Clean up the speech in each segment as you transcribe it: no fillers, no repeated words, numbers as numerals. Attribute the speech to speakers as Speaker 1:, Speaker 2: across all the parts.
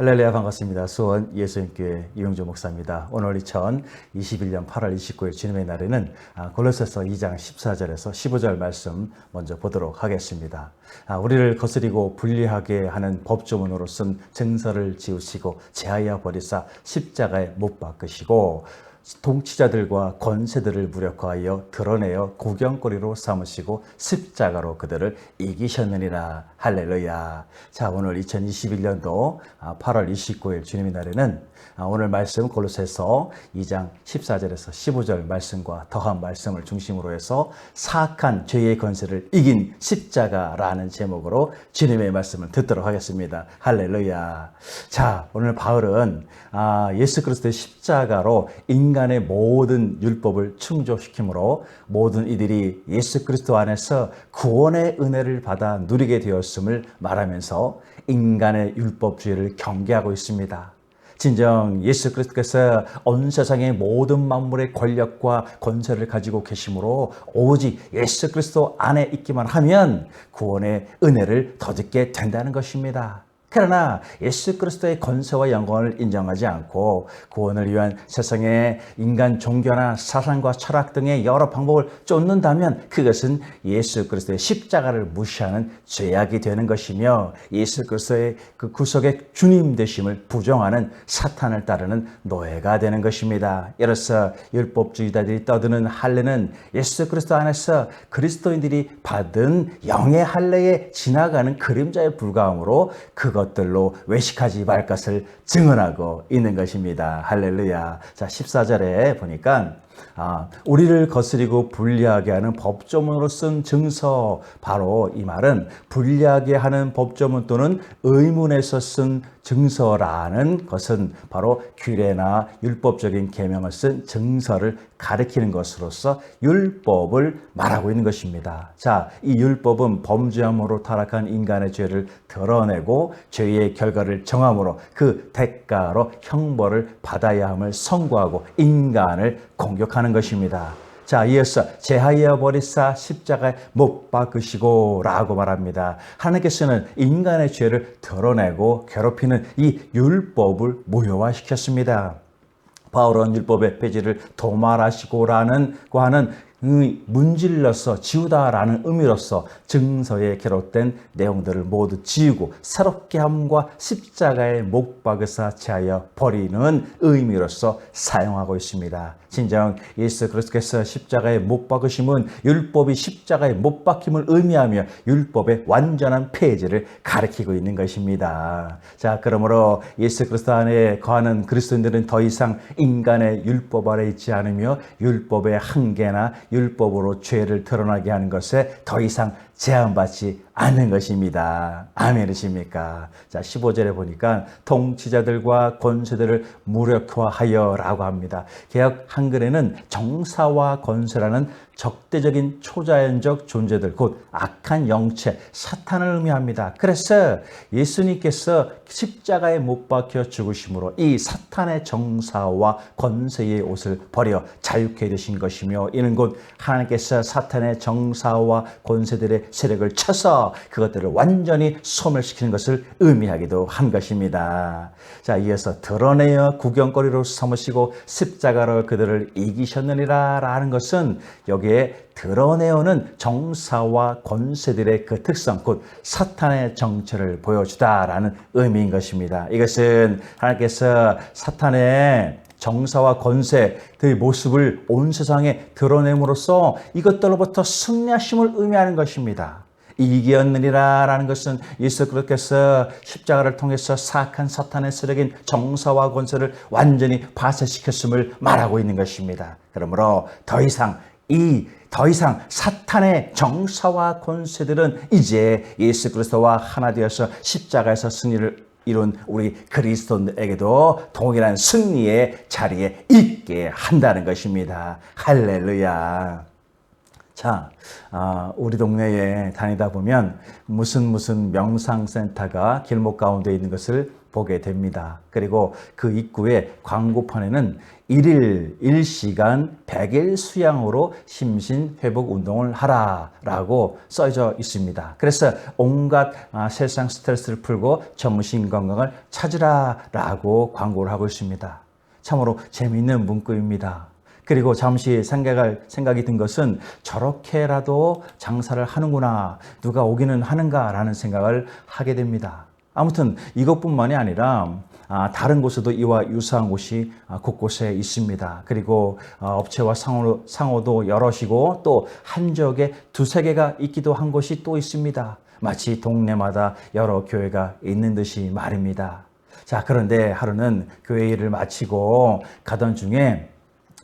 Speaker 1: 할렐루야, 반갑습니다. 수원 예수님교회 이용조 목사입니다. 오늘 2021년 8월 29일 주님의 날에는 골로새서 2장 14절에서 15절 말씀 먼저 보도록 하겠습니다. 우리를 거스리고 불리하게 하는 법조문으로 쓴 증서를 지우시고 제하여 버리사 십자가에 못 박으시고 통치자들과 권세들을 무력화하여 드러내어 구경거리로 삼으시고 십자가로 그들을 이기셨느니라. 할렐루야. 자, 오늘 2021년도 8월 29일 주님의 날에는 오늘 말씀 골로새서 2장 14절에서 15절 말씀과 더한 말씀을 중심으로 해서 사악한 죄의 권세를 이긴 십자가라는 제목으로 주님의 말씀을 듣도록 하겠습니다. 할렐루야. 자, 오늘 바울은 예수 그리스도의 십자가로 인간의 모든 율법을 충족시키므로 모든 이들이 예수 그리스도 안에서 구원의 은혜를 받아 누리게 되었음을 말하면서 인간의 율법주의를 경계하고 있습니다. 진정 예수 그리스도께서 온 세상의 모든 만물의 권력과 권세를 가지고 계시므로 오직 예수 그리스도 안에 있기만 하면 구원의 은혜를 덧입게 된다는 것입니다. 그러나 예수 그리스도의 권세와 영광을 인정하지 않고 구원을 위한 세상의 인간 종교나 사상과 철학 등의 여러 방법을 쫓는다면 그것은 예수 그리스도의 십자가를 무시하는 죄악이 되는 것이며 예수 그리스도의 그 구속의 주님 되심을 부정하는 사탄을 따르는 노예가 되는 것입니다. 이로써 율법주의자들이 떠드는 할례는 예수 그리스도 안에서 그리스도인들이 받은 영의 할례에 지나가는 그림자에 불과하므로 것들로 외식하지 말 것을 증언하고 있는 것입니다. 할렐루야. 자, 14절에 보니까 우리를 거스리고 불리하게 하는 법조문으로 쓴 증서, 바로 이 말은 불리하게 하는 법조문 또는 의문에서 쓴 증서라는 것은 바로 규례나 율법적인 계명을 쓴 증서를 가리키는 것으로서 율법을 말하고 있는 것입니다. 자, 이 율법은 범죄함으로 타락한 인간의 죄를 드러내고 죄의 결과를 정함으로 그 대가로 형벌을 받아야 함을 선고하고 인간을 공격하는 것입니다. 자, 이어서 제하여 버리사 십자가에 못 박으시고 라고 말합니다. 하나님께서는 인간의 죄를 드러내고 괴롭히는 이 율법을 무효화시켰습니다. 바울은 율법의 폐지를 도말하시고라는 하는 문질러서 지우다라는 의미로서 증서에 기록된 내용들을 모두 지우고 새롭게 함과 십자가에 못 박으사 제하여 버리는 의미로서 사용하고 있습니다. 진정 예수 그리스도께서 십자가에 못 박으심은 율법이 십자가에 못 박힘을 의미하며 율법의 완전한 폐지를 가리키고 있는 것입니다. 자, 그러므로 예수 그리스도 안에 거하는 그리스도인들은 더 이상 인간의 율법 아래 있지 않으며 율법의 한계나 율법으로 죄를 드러나게 하는 것에 더 이상 제한받지 않는 것입니다. 아멘이십니까? 자, 15절에 보니까 통치자들과 권세들을 무력화하여 라고 합니다. 개역 한글에는 정사와 권세라는 적대적인 초자연적 존재들, 곧 악한 영체, 사탄을 의미합니다. 그래서 예수님께서 십자가에 못 박혀 죽으심으로 이 사탄의 정사와 권세의 옷을 버려 자유케 되신 것이며, 이는 곧 하나님께서 사탄의 정사와 권세들의 세력을 쳐서 그것들을 완전히 소멸시키는 것을 의미하기도 한 것입니다. 자, 이어서 드러내어 구경거리로 삼으시고 십자가로 그들을 이기셨느니라 라는 것은 여기에 드러내어는 정사와 권세들의 그 특성, 곧 사탄의 정체를 보여주다라는 의미인 것입니다. 이것은 하나님께서 사탄의 정사와 권세의 모습을 온 세상에 드러냄으로써 이것들로부터 승리하심을 의미하는 것입니다. 이기었느니라 라는 것은 예수 그리스도께서 십자가를 통해서 사악한 사탄의 세력인 정사와 권세를 완전히 파쇄시켰음을 말하고 있는 것입니다. 그러므로 더 이상 사탄의 정사와 권세들은 이제 예수 그리스도와 하나 되어서 십자가에서 승리를 이룬 우리 그리스도인에게도 동일한 승리의 자리에 있게 한다는 것입니다. 할렐루야. 자, 우리 동네에 다니다 보면 무슨 명상센터가 길목 가운데 있는 것을 보게 됩니다. 그리고 그 입구에 광고판에는 1일 1시간 100일 수양으로 심신회복 운동을 하라라고 써져 있습니다. 그래서 온갖 세상 스트레스를 풀고 정신 건강을 찾으라라고 광고를 하고 있습니다. 참으로 재미있는 문구입니다. 그리고 잠시 생각이 든 것은 저렇게라도 장사를 하는구나, 누가 오기는 하는가라는 생각을 하게 됩니다. 아무튼 이것뿐만이 아니라 다른 곳에도 이와 유사한 곳이 곳곳에 있습니다. 그리고 업체와 상호도 여럿이고 또 한 지역에 두세 개가 있기도 한 곳이 또 있습니다. 마치 동네마다 여러 교회가 있는 듯이 말입니다. 자, 그런데 하루는 교회 일을 마치고 가던 중에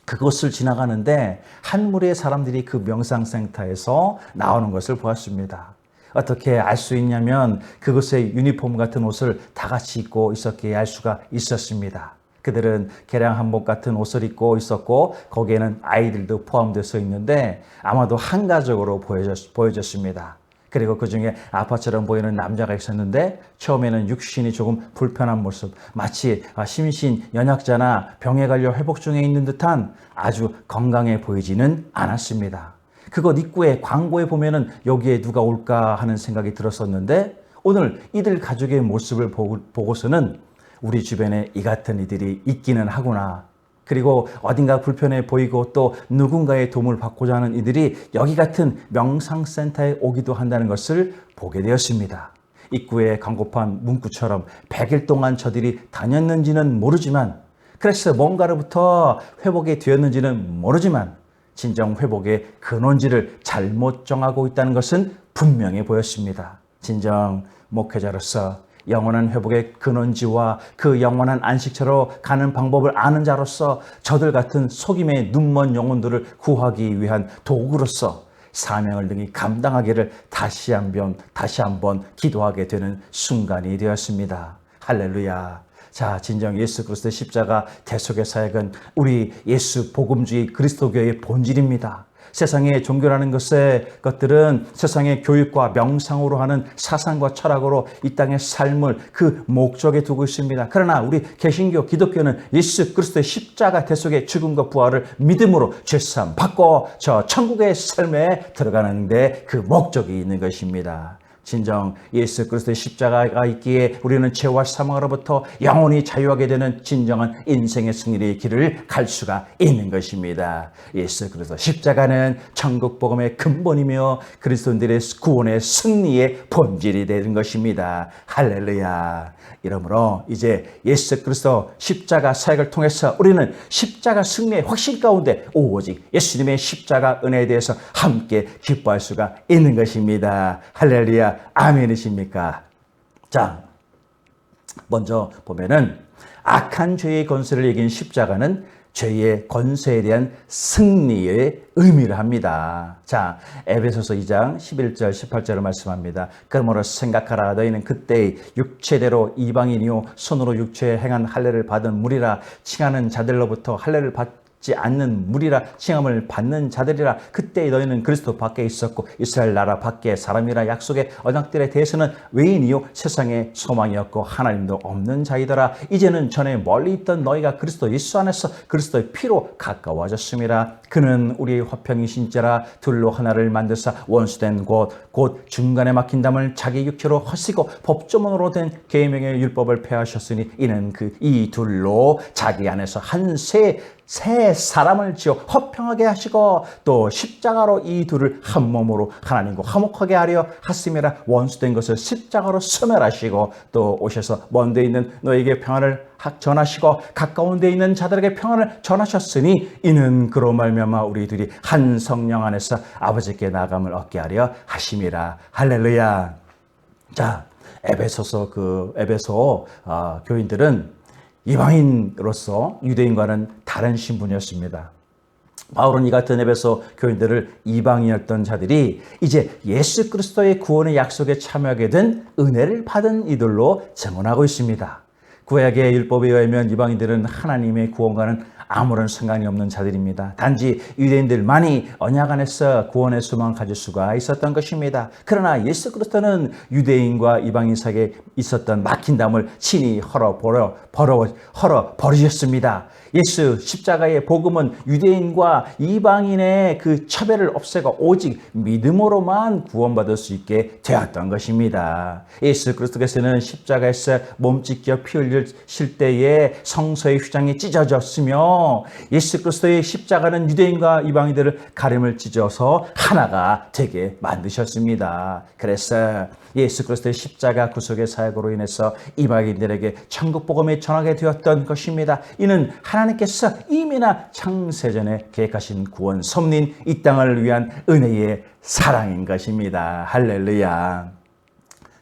Speaker 1: 그곳을 지나가는데 한 무리의 사람들이 그 명상센터에서 나오는 것을 보았습니다. 어떻게 알 수 있냐면 그곳에 유니폼 같은 옷을 다 같이 입고 있었기에 알 수가 있었습니다. 그들은 개량 한복 같은 옷을 입고 있었고 거기에는 아이들도 포함되어 있는데 아마도 한가족으로 보여졌습니다. 그리고 그 중에 아빠처럼 보이는 남자가 있었는데 처음에는 육신이 조금 불편한 모습, 마치 심신 연약자나 병에 걸려 회복 중에 있는 듯한 아주 건강해 보이지는 않았습니다. 그곳 입구에 광고에 보면은 여기에 누가 올까 하는 생각이 들었었는데 오늘 이들 가족의 모습을 보고서는 우리 주변에 이 같은 이들이 있기는 하구나. 그리고 어딘가 불편해 보이고 또 누군가의 도움을 받고자 하는 이들이 여기 같은 명상센터에 오기도 한다는 것을 보게 되었습니다. 입구에 광고판 문구처럼 100일 동안 저들이 다녔는지는 모르지만, 그래서 뭔가로부터 회복이 되었는지는 모르지만 진정 회복의 근원지를 잘못 정하고 있다는 것은 분명해 보였습니다. 진정 목회자로서 영원한 회복의 근원지와 그 영원한 안식처로 가는 방법을 아는 자로서 저들 같은 속임의 눈먼 영혼들을 구하기 위한 도구로서 사명을 능히 감당하기를 다시 한번 기도하게 되는 순간이 되었습니다. 할렐루야. 자, 진정 예수 그리스도의 십자가 대속의 사역은 우리 예수 복음주의 그리스도교의 본질입니다. 세상의 종교라는 것들은 세상의 교육과 명상으로 하는 사상과 철학으로 이 땅의 삶을 그 목적에 두고 있습니다. 그러나 우리 개신교 기독교는 예수 그리스도의 십자가 대속의 죽음과 부활을 믿음으로 죄사함 받고 저 천국의 삶에 들어가는 데 그 목적이 있는 것입니다. 진정 예수 그리스도의 십자가가 있기에 우리는 죄와 사망으로부터 영원히 자유하게 되는 진정한 인생의 승리의 길을 갈 수가 있는 것입니다. 예수 그리스도 십자가는 천국 복음의 근본이며 그리스도인들의 구원의 승리의 본질이 되는 것입니다. 할렐루야. 이러므로 이제 예수 그리스도 십자가 사역을 통해서 우리는 십자가 승리의 확신 가운데 오직 예수님의 십자가 은혜에 대해서 함께 기뻐할 수가 있는 것입니다. 할렐루야. 아멘이십니까? 자, 먼저 보면은 악한 죄의 권세를 이긴 십자가는 죄의 권세에 대한 승리의 의미를 합니다. 자, 에베소서 2장 11절 18절을 말씀합니다. 그러므로 생각하라. 너희는 그때의 육체대로 이방인이요 손으로 육체에 행한 할례를 받은 무리라. 칭하는 자들로부터 할례를 받지 않는 무리라. 칭함을 받는 자들이라. 그때 너희는 그리스도 밖에 있었고 이스라엘 나라 밖에 사람이라. 약속의 언약들에 대해서는 외인이요 세상의 소망이었고 하나님도 없는 자이더라. 이제는 전에 멀리 있던 너희가 그리스도 예수 안에서 그리스도의 피로 가까워졌음이라. 그는 우리의 화평이신 자라. 둘로 하나를 만드사 원수된 곧 중간에 막힌 담을 자기 육체로 허시고 법조문으로 된 계명의 율법을 폐하셨으니 이는 이 둘로 자기 안에서 새 사람을 지어 화평하게 하시고 또 십자가로 이 둘을 한 몸으로 하나님과 화목하게 하려 하심이라. 원수된 것을 십자가로 소멸하시고 또 오셔서 먼 데 있는 너에게 평안을 전하시고 가까운 데 있는 자들에게 평안을 전하셨으니 이는 그로 말미암아 우리들이 한 성령 안에서 아버지께 나감을 얻게 하려 하심이라. 할렐루야. 자, 에베소 교인들은 이방인으로서 유대인과는 다른 신분이었습니다. 바울은 이 같은 에베소 교인들을 이방인이었던 자들이 이제 예수 그리스도의 구원의 약속에 참여하게 된 은혜를 받은 이들로 증언하고 있습니다. 구약의 율법에 의하면 이방인들은 하나님의 구원과는 아무런 상관이 없는 자들입니다. 단지 유대인들만이 언약 안에서 구원의 소망을 가질 수가 있었던 것입니다. 그러나 예수 그리스도는 유대인과 이방인 사이에 있었던 막힌 담을 친히 헐어버리셨습니다. 예수 십자가의 복음은 유대인과 이방인의 그 차별을 없애고 오직 믿음으로만 구원받을 수 있게 되었던 것입니다. 예수 그리스도께서는 십자가에서 몸찢겨 피 흘리실 때에 성소의 휘장이 찢어졌으며 예수 그리스도의 십자가는 유대인과 이방인들을 가림을 찢어서 하나가 되게 만드셨습니다. 그래서 예수 그리스도의 십자가 구속의 사역으로 인해서 이방인들에게 천국 복음이 전하게 되었던 것입니다. 이는 하나님께서 이미나 창세전에 계획하신 구원 섭리인 이 땅을 위한 은혜의 사랑인 것입니다. 할렐루야.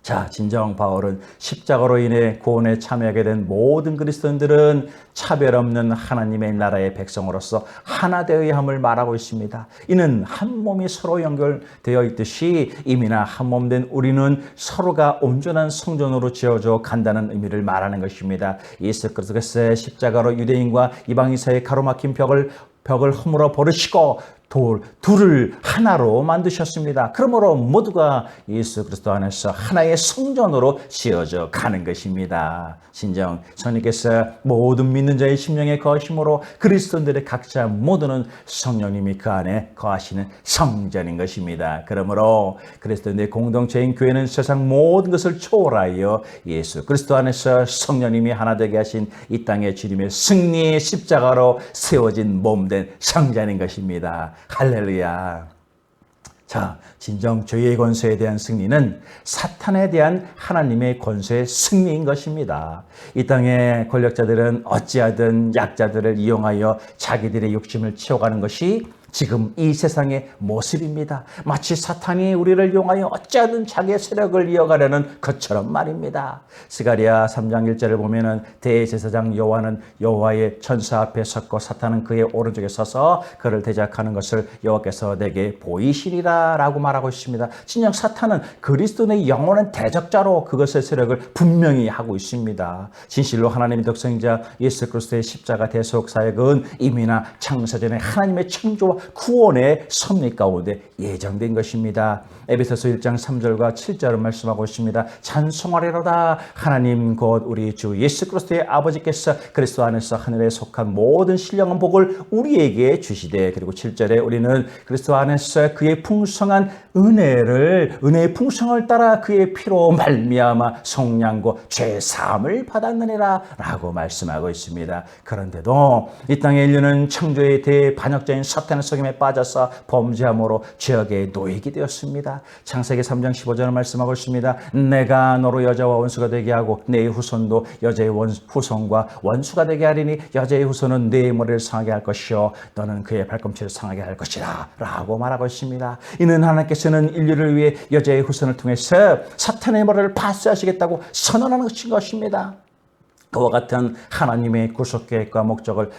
Speaker 1: 자, 진정 바울은 십자가로 인해 구원에 참여하게 된 모든 그리스도인들은 차별 없는 하나님의 나라의 백성으로서 하나 되어야 함을 말하고 있습니다. 이는 한 몸이 서로 연결되어 있듯이 이미나 한 몸 된 우리는 서로가 온전한 성전으로 지어져 간다는 의미를 말하는 것입니다. 예수 그리스도께서 십자가로 유대인과 이방인 사이의 가로막힌 벽을 허물어 버리시고 둘을 하나로 만드셨습니다. 그러므로 모두가 예수 그리스도 안에서 하나의 성전으로 지어져 가는 것입니다. 진정 성령께서 모든 믿는 자의 심령에 거하심으로 그리스도인들의 각자 모두는 성령님이 그 안에 거하시는 성전인 것입니다. 그러므로 그리스도인들의 공동체인 교회는 세상 모든 것을 초월하여 예수 그리스도 안에서 성령님이 하나 되게 하신 이 땅의 주님의 승리의 십자가로 세워진 몸된 성전인 것입니다. 할렐루야. 자, 진정 죄의 권세에 대한 승리는 사탄에 대한 하나님의 권세의 승리인 것입니다. 이 땅의 권력자들은 어찌하든 약자들을 이용하여 자기들의 욕심을 채워가는 것이 지금 이 세상의 모습입니다. 마치 사탄이 우리를 이용하여 어찌하든 자기의 세력을 이어가려는 것처럼 말입니다. 스가랴 3장 1절을 보면은 대제사장 여호와는 여호와의 천사 앞에 섰고 사탄은 그의 오른쪽에 서서 그를 대적하는 것을 여호와께서 내게 보이시리라 라고 말하고 있습니다. 진정 사탄은 그리스도의 영원한 대적자로 그것의 세력을 분명히 하고 있습니다. 진실로 하나님의 독생자 예수 그리스도의 십자가 대속 사역은 이미나 창세전에 하나님의 창조와 구원의 섭리 가운데 예정된 것입니다. 에베소서 1장 3절과 7절을 말씀하고 있습니다. 찬송하리로다 하나님 곧 우리 주 예수 그리스도의 아버지께서 그리스도 안에서 하늘에 속한 모든 신령한 복을 우리에게 주시되, 그리고 7절에 우리는 그리스도 안에서 그의 풍성한 은혜의 풍성을 따라 그의 피로 말미암아 속량고 죄 사함을 받았느니라 라고 말씀하고 있습니다. 그런데도 이 땅의 인류는 창조의 대반역자인 사탄의 속임에 빠져서 범죄함으로 죄악의 노예가 되었습니다. 창세기 3장 15절을 말씀하고 있습니다. 내가 너로 여자와 원수가 되게 하고 내 후손도 여자의 후손과 원수가 되게 하리니 여자의 후손은 내 머리를 상하게 할 것이요 너는 그의 발꿈치를 상하게 할 것이라 라고 말하고 있습니다. 이는 하나님께서는 인류를 위해 여자의 후손을 통해서 사탄의 머리를 파쇄하시겠다고 선언하는 것입니다. 그와 같은 하나님의 구속계획과 목적을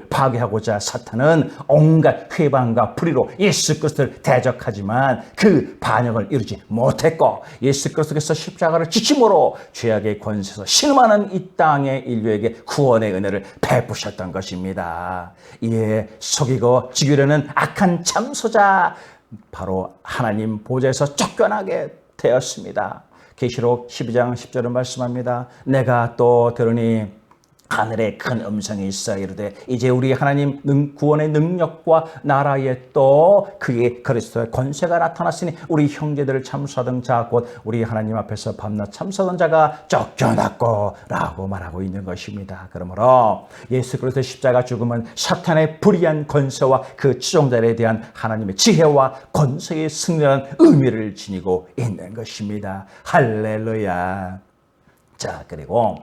Speaker 1: 파괴하고자 사탄은 온갖 회방과 불의로 예수 그리스도를 대적하지만 그 반역을 이루지 못했고, 예수 그리스도께서 십자가를 지침으로 죄악의 권세에서 신음하는 이 땅의 인류에게 구원의 은혜를 베푸셨던 것입니다. 이에 속이고 죽이려는 악한 참소자 바로 하나님 보좌에서 쫓겨나게 되었습니다. 계시록 12장 10절은 말씀합니다. 내가 또 들으니 하늘에 큰 음성이 있어 이르되 이제 우리 하나님 구원의 능력과 나라에 또 그의 그리스도의 권세가 나타났으니 우리 형제들을 참수하던 자 곧 우리 하나님 앞에서 밤낮 참수하던 자가 쫓겨났고 라고 말하고 있는 것입니다. 그러므로 예수 그리스도의 십자가 죽음은 사탄의 불의한 권세와 그 추종자에 대한 하나님의 지혜와 권세의 승리라는 의미를 지니고 있는 것입니다. 할렐루야. 자, 그리고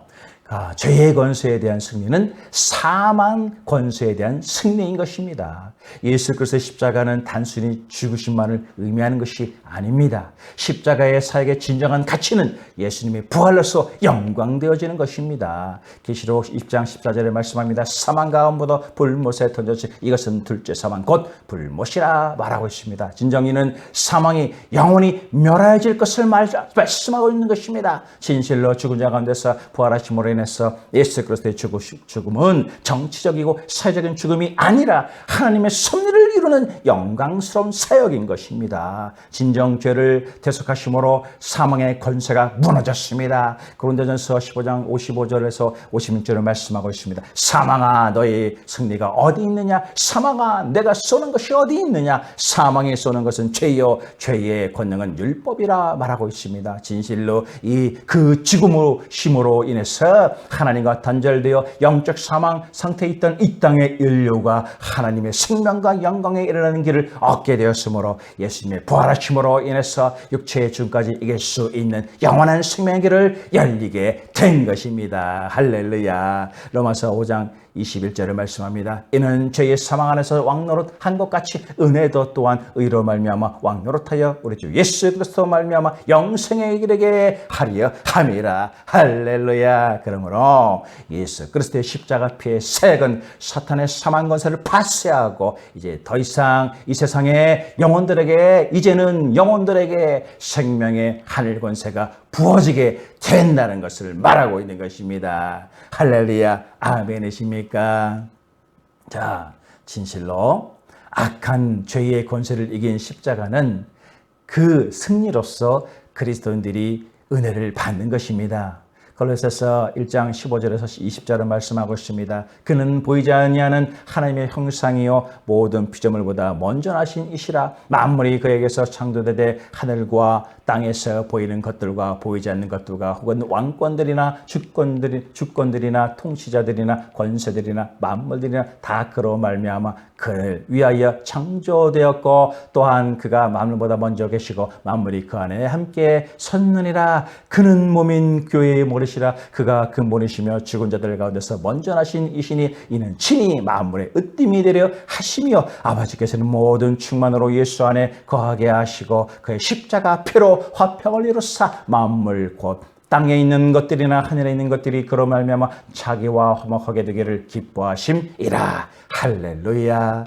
Speaker 1: 죄의 권세에 대한 승리는 사망 권세에 대한 승리인 것입니다. 예수 그리스도의 십자가는 단순히 죽으심만을 의미하는 것이 아닙니다. 십자가의 사역의 진정한 가치는 예수님의 부활로서 영광되어지는 것입니다. 계시록 1장 14절에 말씀합니다. 사망 가운데도 불못에 던져지 이것은 둘째 사망 곧 불못이라 말하고 있습니다. 진정 이는 사망이 영원히 멸하여질 것을 말씀하고 있는 것입니다. 진실로 죽은 자 가운데서 부활하심으로 인해서 예수 그리스도의 죽음은 정치적이고 사회적인 죽음이 아니라 하나님의 섭리를 이루는 영광스러운 사역인 것입니다. 진정 죄를 대속하심으로 사망의 권세가 무너졌습니다. 고린도전서 15장 55절에서 56절을 말씀하고 있습니다. 사망아 너의 승리가 어디 있느냐? 사망아 내가 쏘는 것이 어디 있느냐? 사망에 쏘는 것은 죄요 죄의 권능은 율법이라 말하고 있습니다. 진실로 그 죽음으로 힘으로 인해서 하나님과 단절되어 영적 사망 상태에 있던 이 땅의 인류가 하나님의 생명과 영광에 이르는 길을 얻게 되었으므로 예수님의 부활하심으로 인해서 육체의 죽음까지 이길 수 있는 영원한 생명의 길을 열리게 된 것입니다. 할렐루야. 로마서 5장 21절을 말씀합니다. 이는 죄의 사망 안에서 왕노릇한 것 같이 은혜도 또한 의로 말미암아 왕노릇하여 우리 주 예수 그리스도 말미암아 영생에 이르게 하려 함이라. 할렐루야. 그러므로 예수 그리스도의 십자가 피의 사역은 사탄의 사망 권세를 파쇄하고 이제 더 이상 이 세상의 영혼들에게 이제는 영혼들에게 생명의 하늘 권세가 부어지게 된다는 것을 말하고 있는 것입니다. 할렐루야. 아멘이십니까? 자, 진실로 악한 죄의 권세를 이긴 십자가는 그 승리로서 그리스도인들이 은혜를 받는 것입니다. 골로새서 1장 15절에서 20절을 말씀하고 있습니다. 그는 보이지 아니하는 하나님의 형상이요 모든 피조물보다 먼저 나신 이시라. 만물이 그에게서 창조되되 하늘과 땅에서 보이는 것들과 보이지 않는 것들과 혹은 왕권들이나 주권들이나 통치자들이나 권세들이나 만물들이나 다 그로 말미암아 그를 위하여 창조되었고 또한 그가 만물보다 먼저 계시고 만물이 그 안에 함께 섰느니라. 그는 몸인 교회의 모리시라. 그가 그 모리시며 죽은 자들 가운데서 먼저 나신 이시니 이는 친히 만물의 으뜸이 되려 하시며 아버지께서는 모든 충만으로 예수 안에 거하게 하시고 그의 십자가 피로 화평을 이루사 만물 곧 땅에 있는 것들이나 하늘에 있는 것들이 그로 말미암아 자기와 화목하게 되기를 기뻐하심이라. 할렐루야.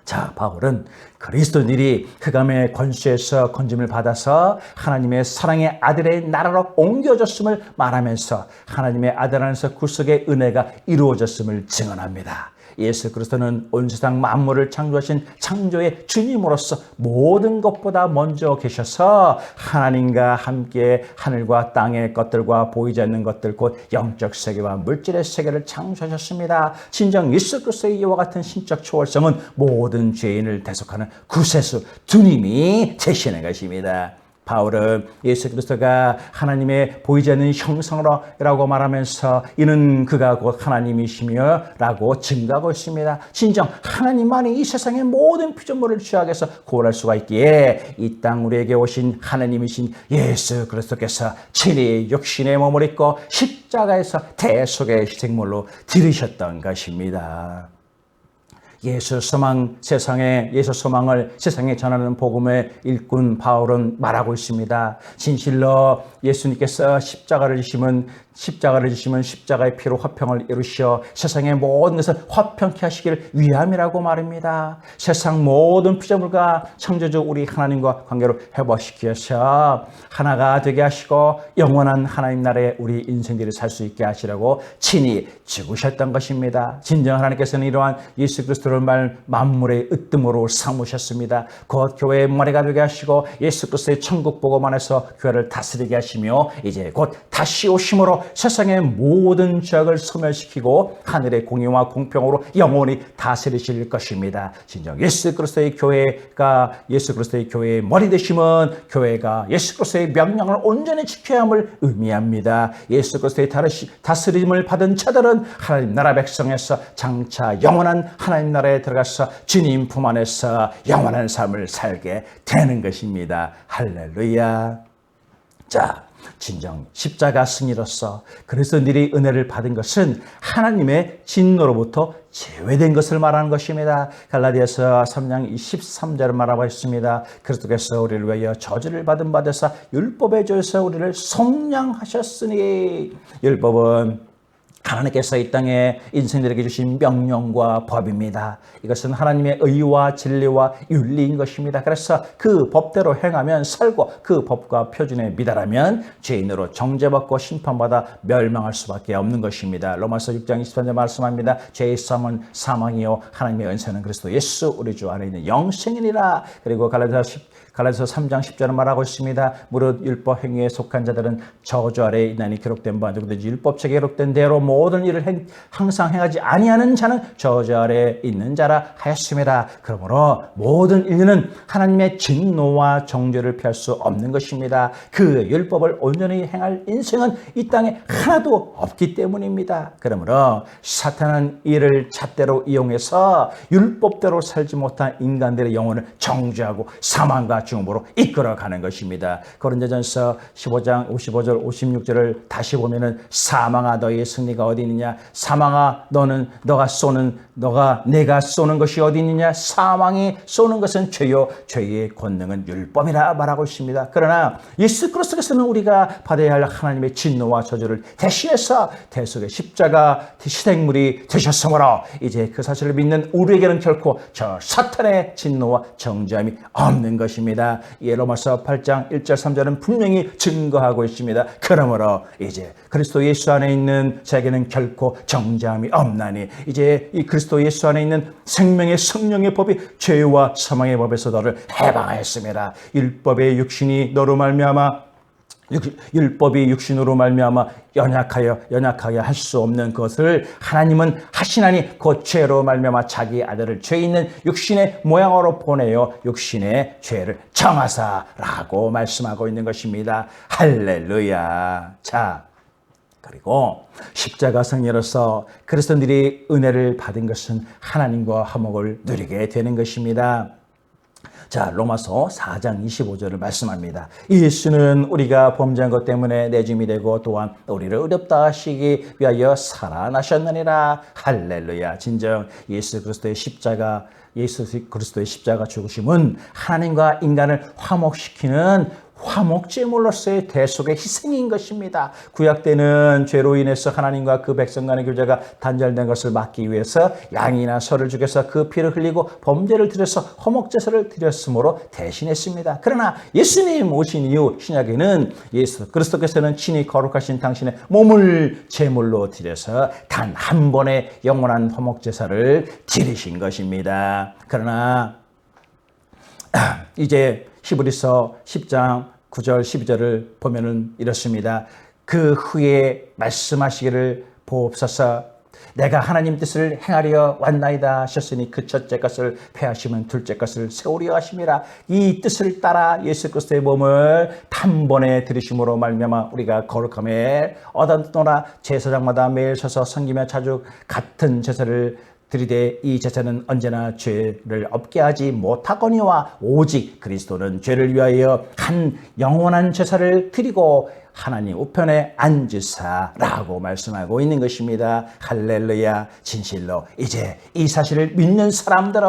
Speaker 1: 자, 바울은 그리스도인들이 흑암의 권세에서 건짐을 받아서 하나님의 사랑의 아들의 나라로 옮겨졌음을 말하면서 하나님의 아들 안에서 구속의 은혜가 이루어졌음을 증언합니다. 예수 그리스도는 온 세상 만물을 창조하신 창조의 주님으로서 모든 것보다 먼저 계셔서 하나님과 함께 하늘과 땅의 것들과 보이지 않는 것들 곧 영적 세계와 물질의 세계를 창조하셨습니다. 진정 예수 그리스도의 이와 같은 신적 초월성은 모든 죄인을 대속하는 구세주 주님이 되시는 것입니다. 바울은 예수 그리스도가 하나님의 보이지 않는 형상이라고 말하면서 이는 그가 곧 하나님이시며 라고 증거하고 있습니다. 진정 하나님만이 이 세상의 모든 피조물을 죄악에서 구원할 수가 있기에 이 땅 우리에게 오신 하나님이신 예수 그리스도께서 친히 육신의 몸을 입고 십자가에서 대속의 희생물로 들으셨던 것입니다. 예수 소망을 세상에 전하는 복음의 일꾼 바울은 말하고 있습니다. 진실로 예수님께서 십자가를 지시면 십자가의 피로 화평을 이루시어 세상의 모든 것을 화평케 하시기를 위함이라고 말입니다. 세상 모든 피조물과 창조주 우리 하나님과 관계로 회복시키셔서 하나가 되게 하시고 영원한 하나님 나라에 우리 인생들이 살 수 있게 하시라고 친히 죽으셨던 것입니다. 진정 하나님께서는 이러한 예수 그리스도를 만물의 으뜸으로 삼으셨습니다. 곧 교회의 머리가 되게 하시고 예수 그리스도의 천국 복음 안에서 교회를 다스리게 하시며 이제 곧 다시 오심으로 세상의 모든 죄악을 소멸시키고 하늘의 공의와 공평으로 영원히 다스리실 것입니다. 진정 예수 그리스도의 교회가 예수 그리스도의 교회의 머리 되심은 교회가 예수 그리스도의 명령을 온전히 지켜야 함을 의미합니다. 예수 그리스도의 다스림을 받은 자들은 하나님 나라 백성에서 장차 영원한 하나님 나라에 들어가서 주님 품 안에서 영원한 삶을 살게 되는 것입니다. 할렐루야. 자, 진정 십자가 승리로서 그리스도인들이 은혜를 받은 것은 하나님의 진노로부터 제외된 것을 말하는 것입니다. 갈라디아서 3장 23절을 말하고 있습니다. 그리스도께서 우리를 위하여 저주를 받은 바 되사 율법의 죄에서 우리를 속량하셨으니 율법은 하나님께서 이 땅에 인생들에게 주신 명령과 법입니다. 이것은 하나님의 의와 진리와 윤리인 것입니다. 그래서 그 법대로 행하면 살고 그 법과 표준에 미달하면 죄인으로 정죄받고 심판받아 멸망할 수밖에 없는 것입니다. 로마서 6장 23절 말씀합니다. 죄의 사함은 사망이요 하나님의 은혜는 그리스도 예수 우리 주 안에 있는 영생이니라. 그리고 갈라디아서 3장 10절은 말하고 있습니다. 무릇 율법 행위에 속한 자들은 저주 아래에 있나니 기록된 바 누구든지 율법책에 기록된 대로 모든 일을 항상 행하지 아니하는 자는 저주 아래에 있는 자라 하였습니다. 그러므로 모든 인류는 하나님의 진노와 정죄를 피할 수 없는 것입니다. 그 율법을 온전히 행할 인생은 이 땅에 하나도 없기 때문입니다. 그러므로 사탄은 이를 잣대로 이용해서 율법대로 살지 못한 인간들의 영혼을 정죄하고 사망과 죽음으로 이끌어가는 것입니다. 고린도전서 15장 55절 56절을 다시 보면은 사망아 너희의 승리가 어디 있느냐, 사망아 내가 쏘는 것이 어디 있느냐, 사망이 쏘는 것은 죄요 죄의 권능은 율법이라 말하고 있습니다. 그러나 예수 그리스도께서는 우리가 받아야 할 하나님의 진노와 저주를 대신해서 대속의 십자가 희생물이 되셨으므로 이제 그 사실을 믿는 우리에게는 결코 저 사탄의 진노와 정죄함이 없는 것입니다. 이 로마서 8장 1절 3절은 분명히 증거하고 있습니다. 그러므로 이제 그리스도 예수 안에 있는 자에게는 결코 정죄함이 없나니 이제 이 그리스도 예수 안에 있는 생명의 성령의 법이 죄와 사망의 법에서 너를 해방하였습니다. 율법의 육신이 너로 말미암아 율법이 육신으로 말미암아 연약하게 할 수 없는 것을 하나님은 하시나니 그 죄로 말미암아 자기 아들을 죄 있는 육신의 모양으로 보내어 육신의 죄를 정하사라고 말씀하고 있는 것입니다. 할렐루야. 자, 그리고 십자가 승리로서 그리스도인들이 은혜를 받은 것은 하나님과 화목을 누리게 되는 것입니다. 자, 로마서 4장 25절을 말씀합니다. 예수는 우리가 범죄한 것 때문에 내줌이 되고 또한 우리를 의롭다 하시기 위하여 살아나셨느니라. 할렐루야. 진정 예수 그리스도의 십자가 죽으심은 하나님과 인간을 화목시키는 화목제물로서의 대속의 희생인 것입니다. 구약 때는 죄로 인해서 하나님과 그 백성 간의 교제가 단절된 것을 막기 위해서 양이나 소를 죽여서 그 피를 흘리고 범죄를 들여서 화목제사를 드렸으므로 대신했습니다. 그러나 예수님 오신 이후 신약에는 예수 그리스도께서는 친히 거룩하신 당신의 몸을 제물로 드려서 단 한 번의 영원한 화목제사를 드리신 것입니다. 그러나 이제 히브리서 10장 9절 12절을 보면은 이렇습니다. 그 후에 말씀하시기를 보옵소서. 내가 하나님 뜻을 행하려 왔나이다 하셨으니 그 첫째 것을 폐하시면 둘째 것을 세우려 하심이라. 이 뜻을 따라 예수 그리스도의 몸을 단번에 들이심으로 말미암아 우리가 거룩함에 얻었노라. 제사장마다 매일 서서 섬기며 자주 같은 제사를 드리되 이 제사는 언제나 죄를 없게 하지 못하거니와 오직 그리스도는 죄를 위하여 한 영원한 제사를 드리고 하나님 우편에 앉으사라고 말씀하고 있는 것입니다. 할렐루야. 진실로 이제 이 사실을 믿는 사람들은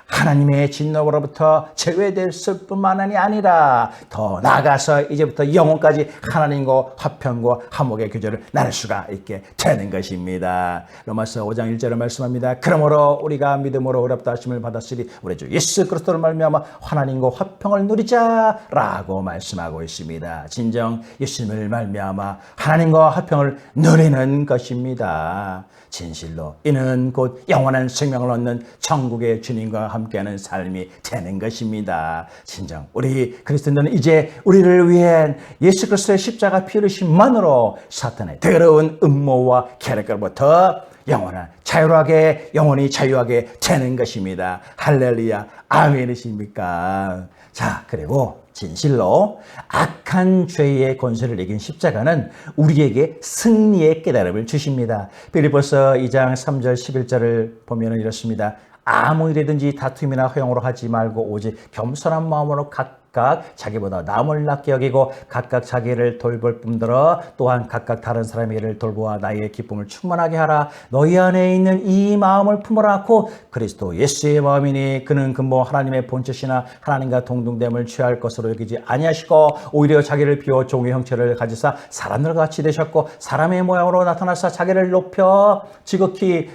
Speaker 1: 하나님의 진노로부터 제외됐을 뿐만 아니라 더 나아가서 이제부터 영원까지 하나님과 화평과 화목의 교제를 나눌 수가 있게 되는 것입니다. 로마서 5장 1절을 말씀합니다. 그러므로 우리가 믿음으로 의롭다 하심을 받았으리 우리 주 예수 그리스도를 말미암아 하나님과 화평을 누리자라고 말씀하고 있습니다. 진정 예수님을 말미암아 하나님과 화평을 누리는 것입니다. 진실로 이는 곧 영원한 생명을 얻는 천국의 주님과 함께하는 삶이 되는 것입니다. 진정 우리 그리스도인들은 이제 우리를 위해 예수 그리스도의 십자가 피 흘리심만으로 사탄의 더러운 음모와 계략으로부터 영원히 자유하게 되는 것입니다. 할렐루야. 아멘이십니까? 자, 그리고 진실로 악한 죄의 권세를 이긴 십자가는 우리에게 승리의 깨달음을 주십니다. 빌립보서 2장 3절 11절을 보면 이렇습니다. 아무 일이든지 다툼이나 허용으로 하지 말고 오직 겸손한 마음으로 각 각각 자기보다 남을 낫게 여기고 각각 자기를 돌볼 뿐더러 또한 각각 다른 사람의 일을 돌보아 나의 기쁨을 충만하게 하라. 너희 안에 있는 이 마음을 품어라 하고 그리스도 예수의 마음이니 그는 근본 하나님의 본체시나 하나님과 동등됨을 취할 것으로 여기지 아니하시고 오히려 자기를 비워 종의 형체를 가지사 사람들과 같이 되셨고 사람의 모양으로 나타나사 자기를 높여 지극히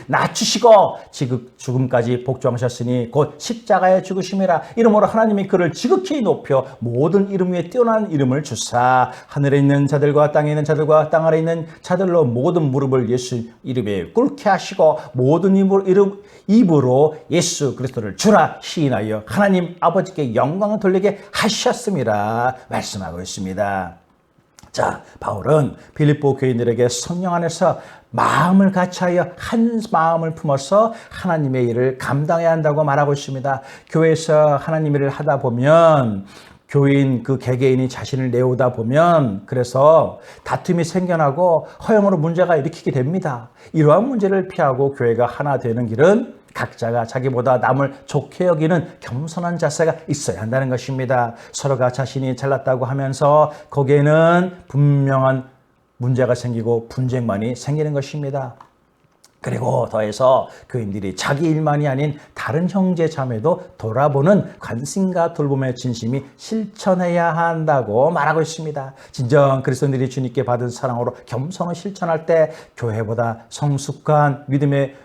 Speaker 1: 낮추시고 죽음까지 복종하셨으니 곧 십자가의 죽으심이라. 이러므로 하나님이 그를 지극히 높여 모든 이름 위에 뛰어난 이름을 주사 하늘에 있는 자들과 땅에 있는 자들과 땅 아래 있는 자들로 모든 무릎을 예수 이름에 꿇게 하시고 모든 입으로 예수 그리스도를 주라 시인하여 하나님 아버지께 영광을 돌리게 하셨음이라 말씀하고 있습니다. 자, 바울은 빌립보 교인들에게 성령 안에서 마음을 같이하여 한 마음을 품어서 하나님의 일을 감당해야 한다고 말하고 있습니다. 교회에서 하나님의 일을 하다 보면 교인 그 개개인이 자신을 내오다 보면 그래서 다툼이 생겨나고 허영으로 문제가 일으키게 됩니다. 이러한 문제를 피하고 교회가 하나 되는 길은 각자가 자기보다 남을 좋게 여기는 겸손한 자세가 있어야 한다는 것입니다. 서로가 자신이 잘났다고 하면서 거기에는 분명한 문제가 생기고 분쟁만이 생기는 것입니다. 그리고 더해서 교인들이 자기 일만이 아닌 다른 형제 자매도 돌아보는 관심과 돌봄의 진심이 실천해야 한다고 말하고 있습니다. 진정 그리스도인들이 주님께 받은 사랑으로 겸손을 실천할 때 교회보다 성숙한 믿음의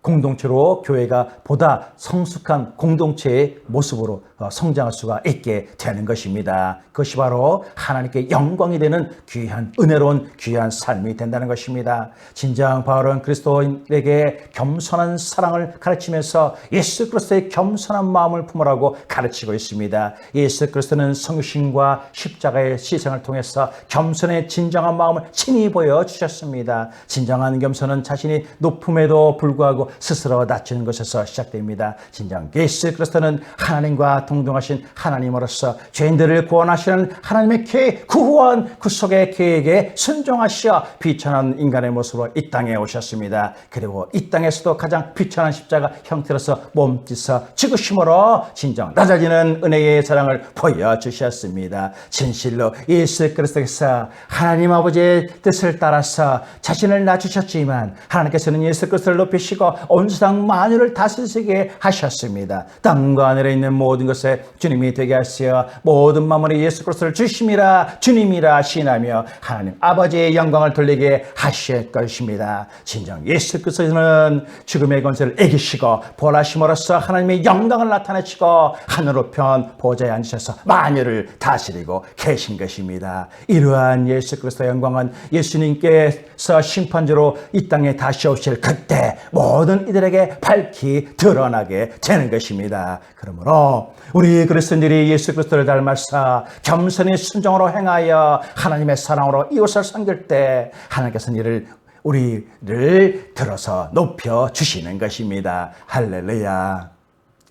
Speaker 1: 공동체로 교회가 보다 성숙한 공동체의 모습으로 성장할 수가 있게 되는 것입니다. 그것이 바로 하나님께 영광이 되는 귀한 은혜로운 귀한 삶이 된다는 것입니다. 진정 바울은 그리스도인에게 겸손한 사랑을 가르치면서 예수 그리스도의 겸손한 마음을 품으라고 가르치고 있습니다. 예수 그리스도는 성육신과 십자가의 희생을 통해서 겸손의 진정한 마음을 친히 보여주셨습니다. 진정한 겸손은 자신이 높음에도 불구하고 스스로 낮추는 것에서 시작됩니다. 진정 예수 그리스도는 하나님과 동등하신 하나님으로서 죄인들을 구원하시는 하나님의 구원 구속의 계획에 순종하시어 비천한 인간의 모습으로 이 땅에 오셨습니다. 그리고 이 땅에서도 가장 비천한 십자가 형태로서 몸짓어 죽으심으로 진정 낮아지는 은혜의 사랑을 보여주셨습니다. 진실로 예수 그리스도께서 하나님 아버지의 뜻을 따라서 자신을 낮추셨지만 하나님께서는 예수 그리스도를 높이시고 온 세상 만유를 다스리게 하셨습니다. 땅과 하늘에 있는 모든 것에 주님이 되게 하시어 모든 만물이 예수 그리스도를 주심이라 주님이라 시인하며 하나님 아버지의 영광을 돌리게 하실 것입니다. 진정 예수 그리스도는 죽음의 권세를 이기시고 부활하심으로써 하나님의 영광을 나타내시고 하늘 우편 보좌에 앉으셔서 만유를 다스리고 계신 것입니다. 이러한 예수 그리스도의 영광은 예수님께서 심판주로 이 땅에 다시 오실 그때 모든 이들에게 밝히 드러나게 되는 것입니다. 그러므로 우리 그리스도인들이 예수 그리스도를 닮아서 겸손히 순종으로 행하여 하나님의 사랑으로 이웃을 섬길 때 하나님께서는 우리를 들어서 높여 주시는 것입니다. 할렐루야.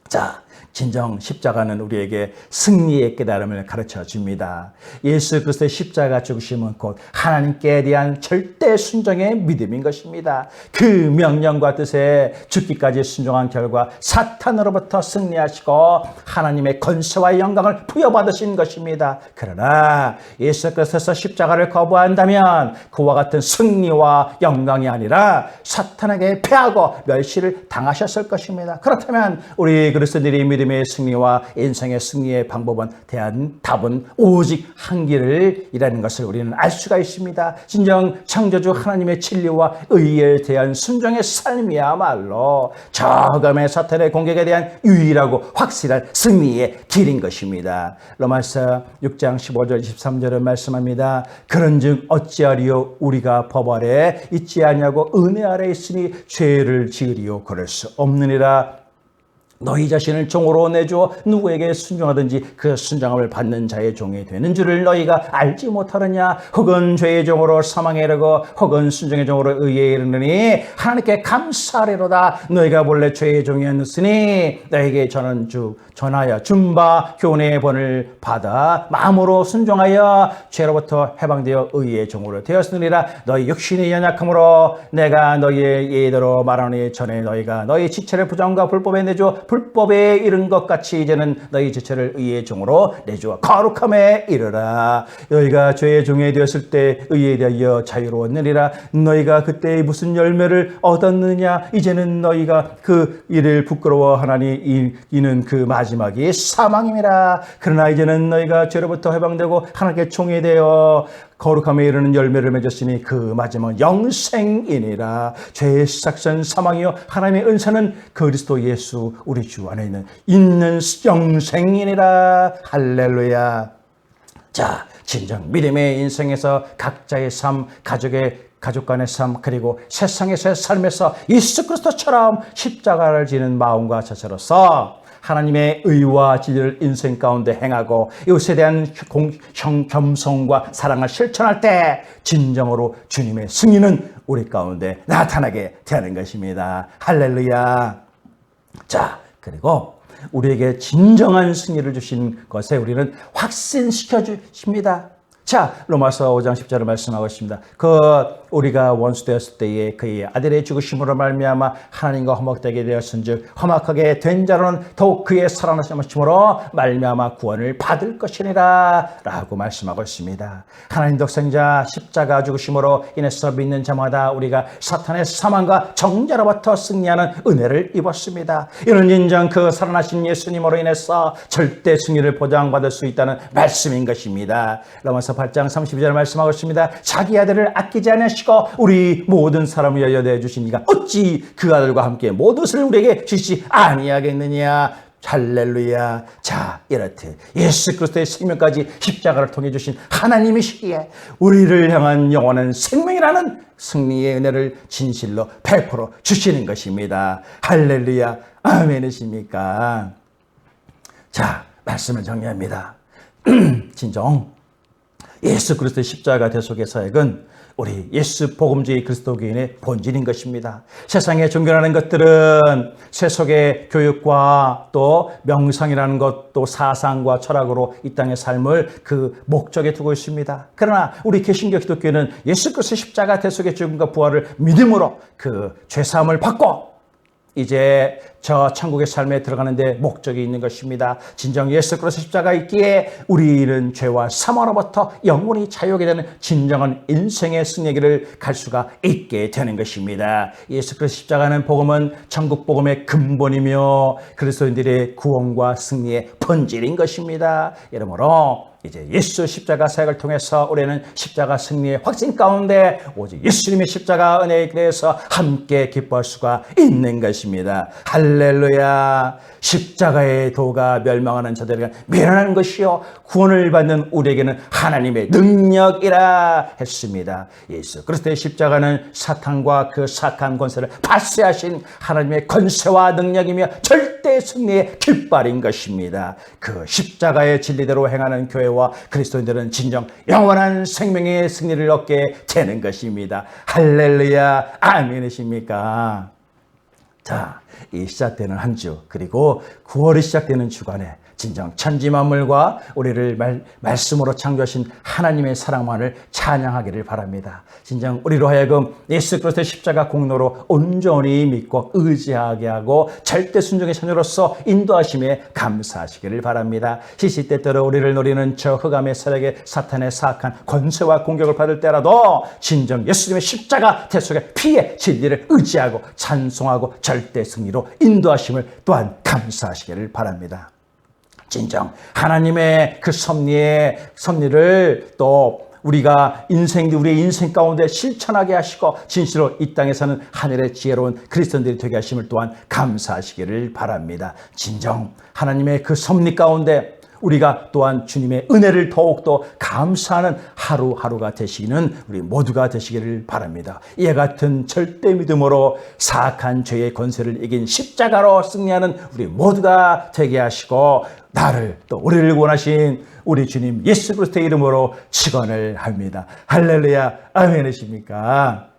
Speaker 1: 자, 진정 십자가는 우리에게 승리의 깨달음을 가르쳐 줍니다. 예수 그리스도의 십자가 죽으심은 곧 하나님께 대한 절대 순종의 믿음인 것입니다. 그 명령과 뜻에 죽기까지 순종한 결과 사탄으로부터 승리하시고 하나님의 권세와 영광을 부여받으신 것입니다. 그러나 예수 그리스도께서 십자가를 거부한다면 그와 같은 승리와 영광이 아니라 사탄에게 패하고 멸시를 당하셨을 것입니다. 그렇다면 우리 그리스도인들이 믿음의 승리와 인생의 승리의 방법은 답은 오직 한 길이라는 것을 우리는 알 수가 있습니다. 진정 창조주 하나님의 진리와 의에 대한 순종의 삶이야말로 저감의 사탄의 공격에 대한 유일하고 확실한 승리의 길인 것입니다. 로마서 6장 15절 23절은 말씀합니다. 그런즉 어찌하리요 우리가 법 아래 있지 아니하고 은혜 아래 있으니 죄를 지으리요 그럴 수 없느니라. 너희 자신을 종으로 내주어 누구에게 순종하든지 그 순종함을 받는 자의 종이 되는 줄을 너희가 알지 못하느냐. 혹은 죄의 종으로 사망에 이르고 혹은 순종의 종으로 의에 이르느니 하나님께 감사하리로다. 너희가 본래 죄의 종이었으니 너희에게 전하여 준바 교훈의 본을 받아 마음으로 순종하여 죄로부터 해방되어 의의 종으로 되었으니라. 너희 육신의 연약함으로 내가 너희의 예대로 말하니 전에 너희가 너희 지체를 부정과 불법에 내줘 불법에 이른 것 같이 이제는 너희 지체를 의의 종으로 내주어 거룩함에 이르라. 너희가 죄의 종이 되었을 때 의에 대하여 자유로웠느니라. 너희가 그때 무슨 열매를 얻었느냐? 이제는 너희가 그 일을 부끄러워하나니 이는 그 마지막이 사망임이라. 그러나 이제는 너희가 죄로부터 해방되고 하나님께 종이 되어 거룩함에 이르는 열매를 맺었으니 그 마지막은 영생이니라. 죄의 시작은 사망이요 하나님의 은사는 그리스도 예수 우리 주 안에 있는 영생이니라. 할렐루야. 자, 진정 믿음의 인생에서 각자의 삶, 가족 간의 삶, 그리고 세상에서의 삶에서 예수 그리스도처럼 십자가를 지는 마음과 자세로서 하나님의 의와 진리를 인생 가운데 행하고 이웃에 대한 겸손과 사랑을 실천할 때 진정으로 주님의 승리는 우리 가운데 나타나게 되는 것입니다. 할렐루야. 자, 그리고 우리에게 진정한 승리를 주신 것에 우리는 확신시켜 주십니다. 자, 로마서 5장 10절을 말씀하고 있습니다. 우리가 원수되었을 때에 그의 아들의 죽으심으로 말미암아 하나님과 화목되게 되었은즉 화목하게 된 자로는 더욱 그의 살아나심으로 말미암아 구원을 받을 것이니라 라고 말씀하고 있습니다. 하나님 독생자 십자가 죽으심으로 인해서 믿는 자마다 우리가 사탄의 사망과 정죄로부터 승리하는 은혜를 입었습니다. 이는 인정 그 살아나신 예수님으로 인해서 절대 승리를 보장받을 수 있다는 말씀인 것입니다. 로마서 8장 32절 말씀하고 있습니다. 자기 아들을 아끼지 않으시고 우리 모든 사람을 위하여 내주신 이가 어찌 그 아들과 함께 모든 것을 우리에게 주시지 아니하겠느냐. 할렐루야. 자, 이렇듯 예수 그리스도의 생명까지 십자가를 통해 주신 하나님이시기에 우리를 향한 영원한 생명이라는 승리의 은혜를 진실로 베풀어 주시는 것입니다. 할렐루야. 아멘이십니까? 자, 말씀을 정리합니다. 진정 예수 그리스도의 십자가 대속의 사역은 우리 예수 복음주의 그리스도교인의 본질인 것입니다. 세상에 존경하는 것들은 세속의 교육과 또 명상이라는 것, 또 사상과 철학으로 이 땅의 삶을 그 목적에 두고 있습니다. 그러나 우리 개신교 기독교는 예수 그리스도의 십자가 대속의 죽음과 부활을 믿음으로 그 죄사함을 받고 이제 저 천국의 삶에 들어가는 데 목적이 있는 것입니다. 진정 예수 그리스도 십자가 있기에 우리는 죄와 사망으로부터 영원히 자유하게 되는 진정한 인생의 승리길을 갈 수가 있게 되는 것입니다. 예수 그리스도 십자가는 복음은 천국 복음의 근본이며 그리스도인들의 구원과 승리의 본질인 것입니다. 이러므로 이제 예수 십자가 사역을 통해서 우리는 십자가 승리의 확신 가운데 오직 예수님의 십자가 은혜에 대해서 함께 기뻐할 수가 있는 것입니다. 할렐루야. 십자가의 도가 멸망하는 자들에게 미련한 것이요 구원을 받는 우리에게는 하나님의 능력이라 했습니다. 예수 그리스도의 십자가는 사탄과 그 사악한 권세를 파쇄하신 하나님의 권세와 능력이며 절대 승리의 깃발인 것입니다. 그 십자가의 진리대로 행하는 교회와 그리스도인들은 진정 영원한 생명의 승리를 얻게 되는 것입니다. 할렐루야. 아멘이십니까? 자, 이 시작되는 한 주, 그리고 9월이 시작되는 주간에 진정 천지 만물과 우리를 말씀으로 창조하신 하나님의 사랑만을 찬양하기를 바랍니다. 진정 우리로 하여금 예수 그리스도의 십자가 공로로 온전히 믿고 의지하게 하고 절대 순종의 자녀로서 인도하심에 감사하시기를 바랍니다. 시시때때로 우리를 노리는 저 흑암의 세력의 사탄의 사악한 권세와 공격을 받을 때라도 진정 예수님의 십자가 대속의 피의 진리를 의지하고 찬송하고 절대 승리로 인도하심을 또한 감사하시기를 바랍니다. 진정 하나님의 그 섭리를 또 우리가 우리의 인생 가운데 실천하게 하시고 진실로 이 땅에 사는 하늘의 지혜로운 그리스도인들이 되게 하심을 또한 감사하시기를 바랍니다. 진정 하나님의 그 섭리 가운데 우리가 또한 주님의 은혜를 더욱더 감사하는 하루하루가 되시는 우리 모두가 되시기를 바랍니다. 이와 같은 절대 믿음으로 사악한 죄의 권세를 이긴 십자가로 승리하는 우리 모두가 되게 하시고 나를 또 우리를 원하신 우리 주님 예수 그리스도의 이름으로 축원을 합니다. 할렐루야. 아멘이십니까?